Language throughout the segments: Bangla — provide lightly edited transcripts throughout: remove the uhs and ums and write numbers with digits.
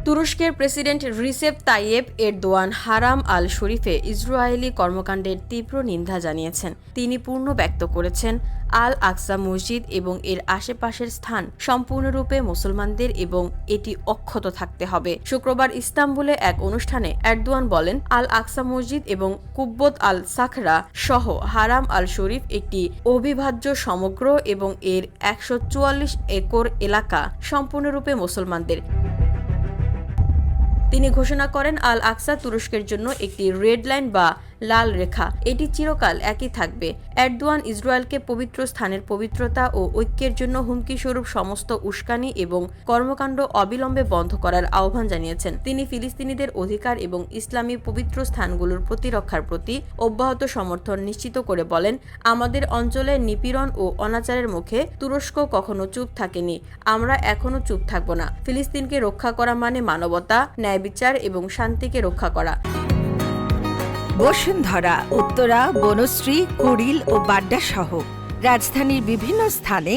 তুরস্কের প্রেসিডেন্ট রিসেপ তাইয়েব এরদোয়ান হারাম আল শরীফে ইসরায়েলি কর্মকাণ্ডের তীব্র নিন্দা জানিয়েছেন। তিনি পূর্ণ ব্যক্ত করেছেন আল আকসা মসজিদ এবং এর আশেপাশের স্থান সম্পূর্ণরূপে মুসলমানদের এবং এটি অক্ষত থাকতে হবে। শুক্রবার ইস্তাম্বুলে এক অনুষ্ঠানে এরদোয়ান বলেন, আল আকসা মসজিদ এবং কুব্বত আল সাখরা সহ হারাম আল শরীফ একটি অবিভাজ্য সমগ্র এবং এর ১৪৪ একর এলাকা সম্পূর্ণরূপে মুসলমানদের। তিনি ঘোষণা করেন, আল আকসা তুরস্কের জন্য একটি রেড লাইন বা লাল রেখা, এটি চিরকাল একই থাকবে। এরদোয়ান ইসরায়েলকে পবিত্র স্থানের পবিত্রতা ও ঐক্যের জন্য হুমকিস্বরূপ সমস্ত উস্কানি এবং কর্মকাণ্ড অবিলম্বে বন্ধ করার আহ্বান জানিয়েছেন। তিনি ফিলিস্তিনিদের অধিকার এবং ইসলামী পবিত্র স্থানগুলোর প্রতিরক্ষার প্রতি অব্যাহত সমর্থন নিশ্চিত করে বলেন, আমাদের অঞ্চলে নিপীড়ন ও অনাচারের মুখে তুরস্ক কখনো চুপ থাকেনি, আমরা এখনো চুপ থাকব না। ফিলিস্তিনকে রক্ষা করা মানে মানবতা, ন্যায় বিচার এবং শান্তিকে রক্ষা করা। বসুন্ধরা, উত্তরা, বনশ্রী, কুড়িল ও বাড্ডা সহ রাজধানীর বিভিন্ন স্থানে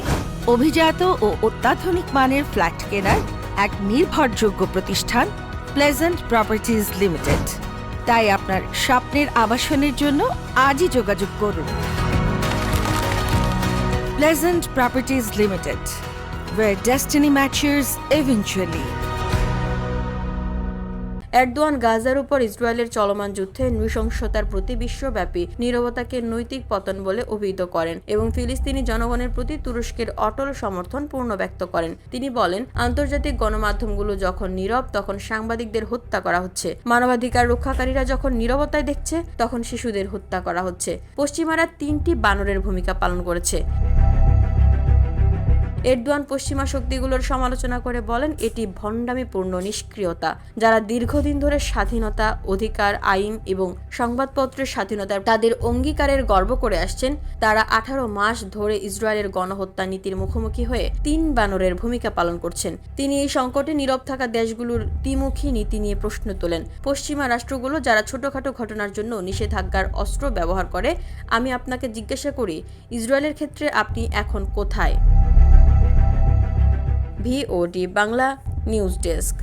অভিজাত ও অত্যাধুনিক মানের ফ্ল্যাট কেনার এক নির্ভরযোগ্য প্রতিষ্ঠান প্লেজেন্ট প্রপার্টিজ লিমিটেড। তাই আপনার স্বপ্নের আবাসনের জন্য আজই যোগাযোগ করুন। Pleasant properties limited, where destiny matures eventually. Erdogan গাজার উপর ইসরায়েলের চলমান যুদ্ধে নৃশংসতার প্রতি বিশ্বব্যাপী নীরবতাকে নৈতিক পতন বলে অভিহিত করেন এবং ফিলিস্তিনি জনগণের প্রতি তুরস্কের অটল সমর্থন পূর্ণ ব্যক্ত করেন। তিনি বলেন, আন্তর্জাতিক গণমাধ্যমগুলো যখন নীরব তখন সাংবাদিকদের হত্যা করা হচ্ছে, মানবাধিকার রক্ষাকারীরা যখন নীরবতায় দেখছে তখন শিশুদের হত্যা করা হচ্ছে। পশ্চিমারা ৩টি বানরের ভূমিকা পালন করেছে। এরদোয়ান পশ্চিমা শক্তিগুলোর সমালোচনা করে বলেন, এটি ভণ্ডামিপূর্ণ নিষ্ক্রিয়তা। যারা দীর্ঘদিন ধরে স্বাধীনতা, অধিকার, আইন এবং সংবাদপত্রের স্বাধীনতার তাদের অঙ্গীকারের গর্ব করে আসছেন, তারা 18 মাস ধরে ইসরায়েলের গণহত্যা নীতির মুখোমুখি হয়ে ৩ বানরের ভূমিকা পালন করছেন। তিনি এই সংকটে নীরব থাকা দেশগুলোর দ্বিমুখী নীতি নিয়ে প্রশ্ন তোলেন। পশ্চিমা রাষ্ট্রগুলো যারা ছোটখাটো ঘটনার জন্য নিষেধাজ্ঞার অস্ত্র ব্যবহার করে, আমি আপনাকে জিজ্ঞাসা করি, ইসরায়েলের ক্ষেত্রে আপনি এখন কোথায়? VOD Bangla news desk.